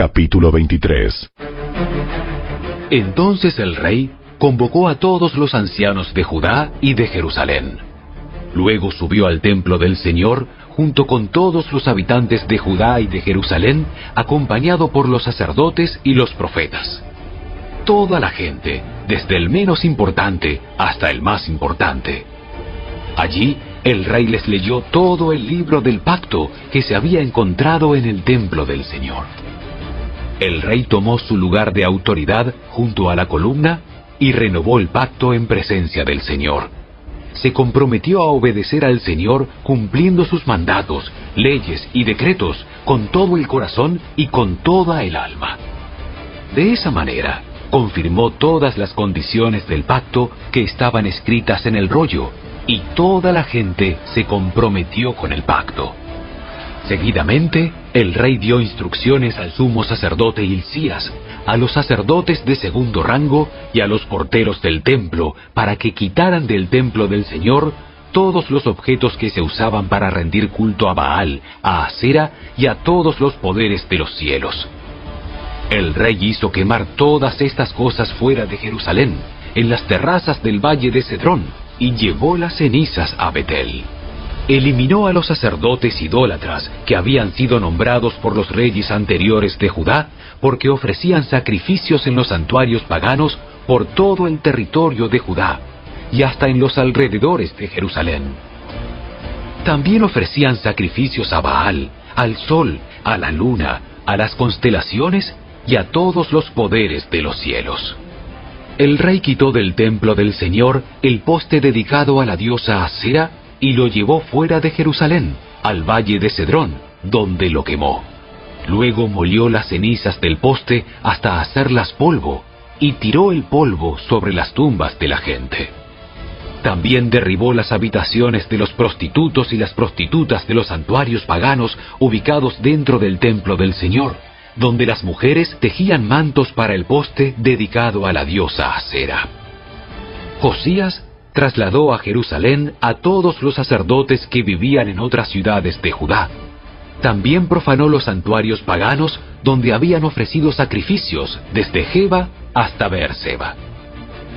Capítulo 23. Entonces el rey convocó a todos los ancianos de Judá y de Jerusalén. Luego subió al templo del Señor junto con todos los habitantes de Judá y de Jerusalén, acompañado por los sacerdotes y los profetas. Toda la gente, desde el menos importante hasta el más importante. Allí el rey les leyó todo el libro del pacto que se había encontrado en el templo del Señor. El rey tomó su lugar de autoridad junto a la columna y renovó el pacto en presencia del Señor. Se comprometió a obedecer al Señor cumpliendo sus mandatos, leyes y decretos con todo el corazón y con toda el alma. De esa manera, confirmó todas las condiciones del pacto que estaban escritas en el rollo, y toda la gente se comprometió con el pacto. Seguidamente, el rey dio instrucciones al sumo sacerdote Hilcías, a los sacerdotes de segundo rango y a los porteros del templo, para que quitaran del templo del Señor todos los objetos que se usaban para rendir culto a Baal, a Asera y a todos los poderes de los cielos. El rey hizo quemar todas estas cosas fuera de Jerusalén, en las terrazas del valle de Cedrón, y llevó las cenizas a Betel. Eliminó a los sacerdotes idólatras que habían sido nombrados por los reyes anteriores de Judá, porque ofrecían sacrificios en los santuarios paganos por todo el territorio de Judá, y hasta en los alrededores de Jerusalén. También ofrecían sacrificios a Baal, al sol, a la luna, a las constelaciones y a todos los poderes de los cielos. El rey quitó del templo del Señor el poste dedicado a la diosa Asera y lo llevó fuera de Jerusalén, al valle de Cedrón, donde lo quemó. Luego molió las cenizas del poste hasta hacerlas polvo, y tiró el polvo sobre las tumbas de la gente. También derribó las habitaciones de los prostitutos y las prostitutas de los santuarios paganos ubicados dentro del templo del Señor, donde las mujeres tejían mantos para el poste dedicado a la diosa Asera. Josías trasladó a Jerusalén a todos los sacerdotes que vivían en otras ciudades de Judá. También profanó los santuarios paganos donde habían ofrecido sacrificios desde Geba hasta Beerseba.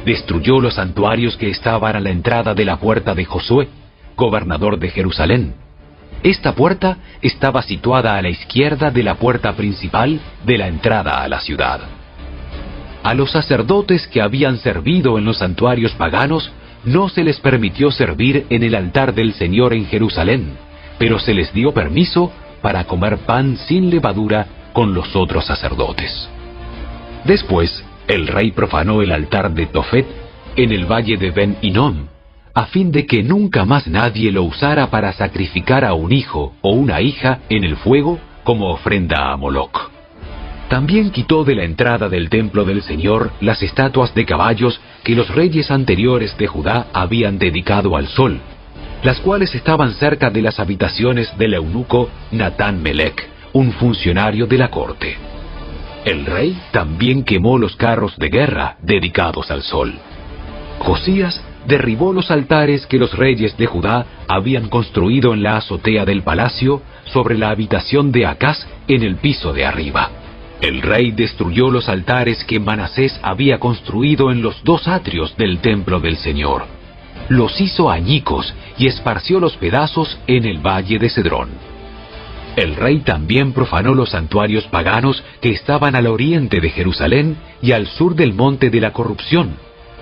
Destruyó los santuarios que estaban a la entrada de la puerta de Josué, gobernador de Jerusalén. Esta puerta estaba situada a la izquierda de la puerta principal de la entrada a la ciudad. A los sacerdotes que habían servido en los santuarios paganos no se les permitió servir en el altar del Señor en Jerusalén, pero se les dio permiso para comer pan sin levadura con los otros sacerdotes. Después, el rey profanó el altar de Tofet en el valle de Ben Hinnom, a fin de que nunca más nadie lo usara para sacrificar a un hijo o una hija en el fuego como ofrenda a Moloc. También quitó de la entrada del templo del Señor las estatuas de caballos que los reyes anteriores de Judá habían dedicado al sol, las cuales estaban cerca de las habitaciones del eunuco Natán Melec, un funcionario de la corte. El rey también quemó los carros de guerra dedicados al sol. Josías derribó los altares que los reyes de Judá habían construido en la azotea del palacio sobre la habitación de Acaz en el piso de arriba. El rey destruyó los altares que Manasés había construido en los dos atrios del templo del Señor. Los hizo añicos y esparció los pedazos en el valle de Cedrón. El rey también profanó los santuarios paganos que estaban al oriente de Jerusalén y al sur del monte de la corrupción,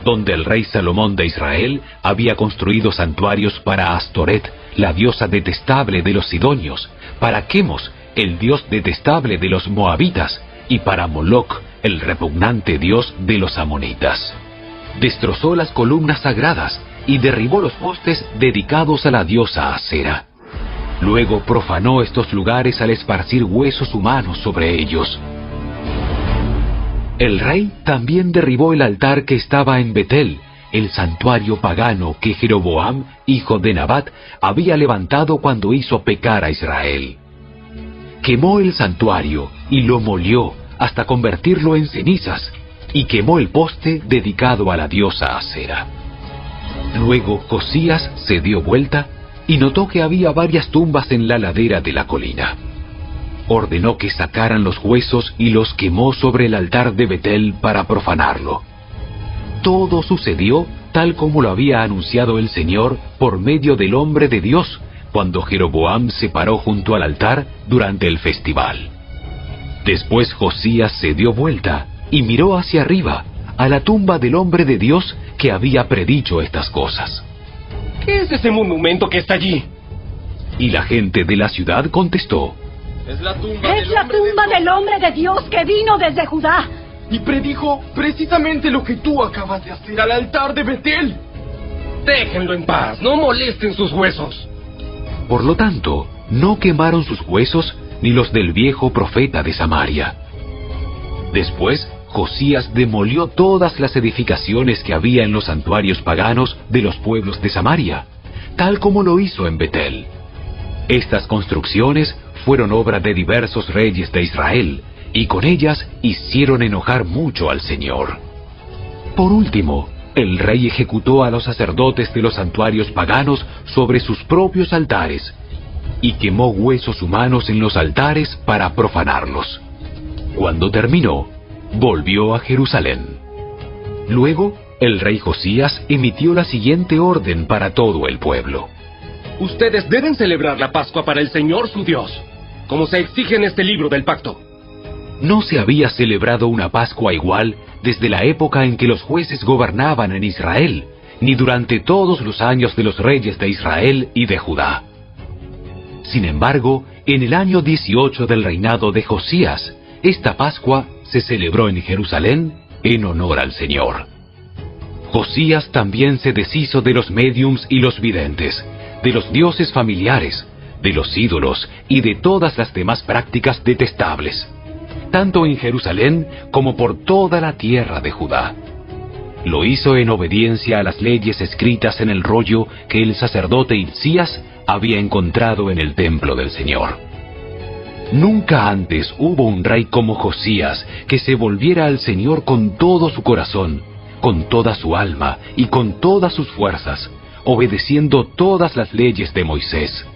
donde el rey Salomón de Israel había construido santuarios para Astoret, la diosa detestable de los sidonios, para Quemos, el dios detestable de los moabitas, y para Moloc, el repugnante dios de los amonitas. Destrozó las columnas sagradas y derribó los postes dedicados a la diosa Asera. Luego profanó estos lugares al esparcir huesos humanos sobre ellos. El rey también derribó el altar que estaba en Betel, el santuario pagano que Jeroboam, hijo de Nabat, había levantado cuando hizo pecar a Israel. Quemó el santuario y lo molió hasta convertirlo en cenizas, y quemó el poste dedicado a la diosa Asera. Luego Josías se dio vuelta y notó que había varias tumbas en la ladera de la colina. ordenó que sacaran los huesos y los quemó sobre el altar de Betel para profanarlo. Todo sucedió tal como lo había anunciado el Señor por medio del hombre de Dios, cuando Jeroboam se paró junto al altar durante el festival. Después Josías se dio vuelta y miró hacia arriba, a la tumba del hombre de Dios que había predicho estas cosas. ¿Qué es ese monumento que está allí? Y la gente de la ciudad contestó: Es la tumba del hombre de Dios que vino desde Judá. Y predijo precisamente lo que tú acabas de hacer al altar de Betel. Déjenlo en paz, no molesten sus huesos. Por lo tanto, no quemaron sus huesos ni los del viejo profeta de Samaria. Después, Josías demolió todas las edificaciones que había en los santuarios paganos de los pueblos de Samaria, tal como lo hizo en Betel. Estas construcciones fueron obra de diversos reyes de Israel, y con ellas hicieron enojar mucho al Señor. Por último, el rey ejecutó a los sacerdotes de los santuarios paganos sobre sus propios altares, y quemó huesos humanos en los altares para profanarlos. Cuando terminó, volvió a Jerusalén. Luego, el rey Josías emitió la siguiente orden para todo el pueblo: Ustedes deben celebrar la Pascua para el Señor su Dios, como se exige en este libro del pacto. No se había celebrado una Pascua igual desde la época en que los jueces gobernaban en Israel, ni durante todos los años de los reyes de Israel y de Judá. Sin embargo, en el año 18 del reinado de Josías, esta Pascua se celebró en Jerusalén en honor al Señor. Josías también se deshizo de los médiums y los videntes, de los dioses familiares, de los ídolos y de todas las demás prácticas detestables, tanto en Jerusalén como por toda la tierra de Judá. Lo hizo en obediencia a las leyes escritas en el rollo que el sacerdote Hilcías había encontrado en el templo del Señor. Nunca antes hubo un rey como Josías que se volviera al Señor con todo su corazón, con toda su alma y con todas sus fuerzas, obedeciendo todas las leyes de Moisés.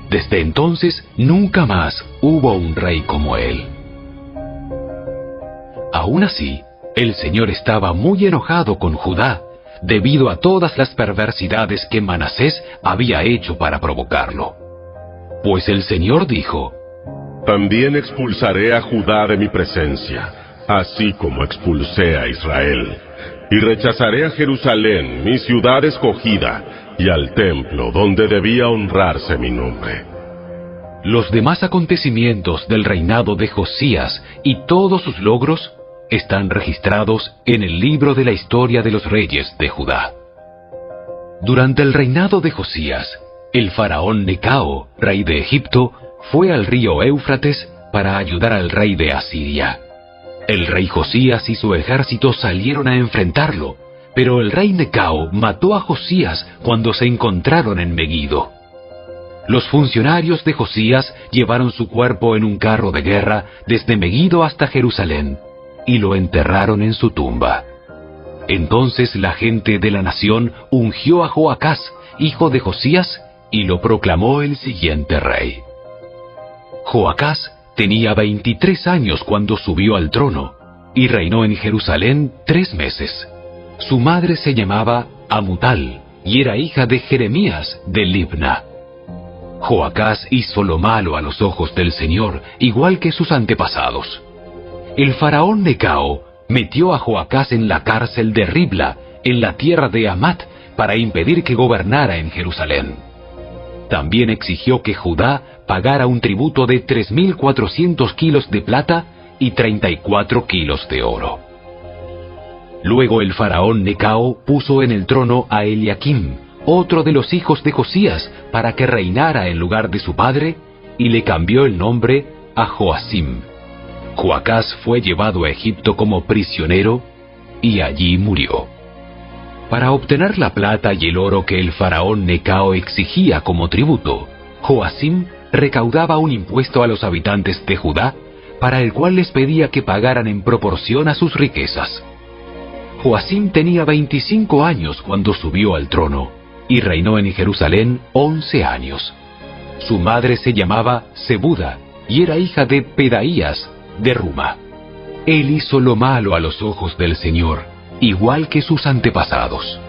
Desde entonces nunca más hubo un rey como él. Aún así, el Señor estaba muy enojado con Judá, debido a todas las perversidades que Manasés había hecho para provocarlo. Pues el Señor dijo: También expulsaré a Judá de mi presencia, así como expulsé a Israel, y rechazaré a Jerusalén, mi ciudad escogida, y al templo donde debía honrarse mi nombre. Los demás acontecimientos del reinado de Josías y todos sus logros están registrados en el libro de la historia de los reyes de Judá. Durante el reinado de Josías, el faraón Necao, rey de Egipto, fue al río Éufrates para ayudar al rey de Asiria. El rey Josías y su ejército salieron a enfrentarlo, pero el rey Necao mató a Josías cuando se encontraron en Meguido. Los funcionarios de Josías llevaron su cuerpo en un carro de guerra desde Meguido hasta Jerusalén, y lo enterraron en su tumba. Entonces la gente de la nación ungió a Joacás, hijo de Josías, y lo proclamó el siguiente rey. Joacás tenía 23 años cuando subió al trono, y reinó en Jerusalén 3 meses. Su madre se llamaba Amutal, y era hija de Jeremías de Libna. Joacás hizo lo malo a los ojos del Señor, igual que sus antepasados. El faraón Necao metió a Joacás en la cárcel de Ribla, en la tierra de Amat, para impedir que gobernara en Jerusalén. También exigió que Judá pagara un tributo de 3.400 kilos de plata y 34 kilos de oro. Luego el faraón Necao puso en el trono a Eliakim, otro de los hijos de Josías, para que reinara en lugar de su padre, y le cambió el nombre a Joacim. Joacás fue llevado a Egipto como prisionero y allí murió. Para obtener la plata y el oro que el faraón Necao exigía como tributo, Joacim recaudaba un impuesto a los habitantes de Judá, para el cual les pedía que pagaran en proporción a sus riquezas. Joacim tenía 25 años cuando subió al trono, y reinó en Jerusalén 11 años. Su madre se llamaba Zebuda, y era hija de Pedaías, de Ruma. Él hizo lo malo a los ojos del Señor, igual que sus antepasados.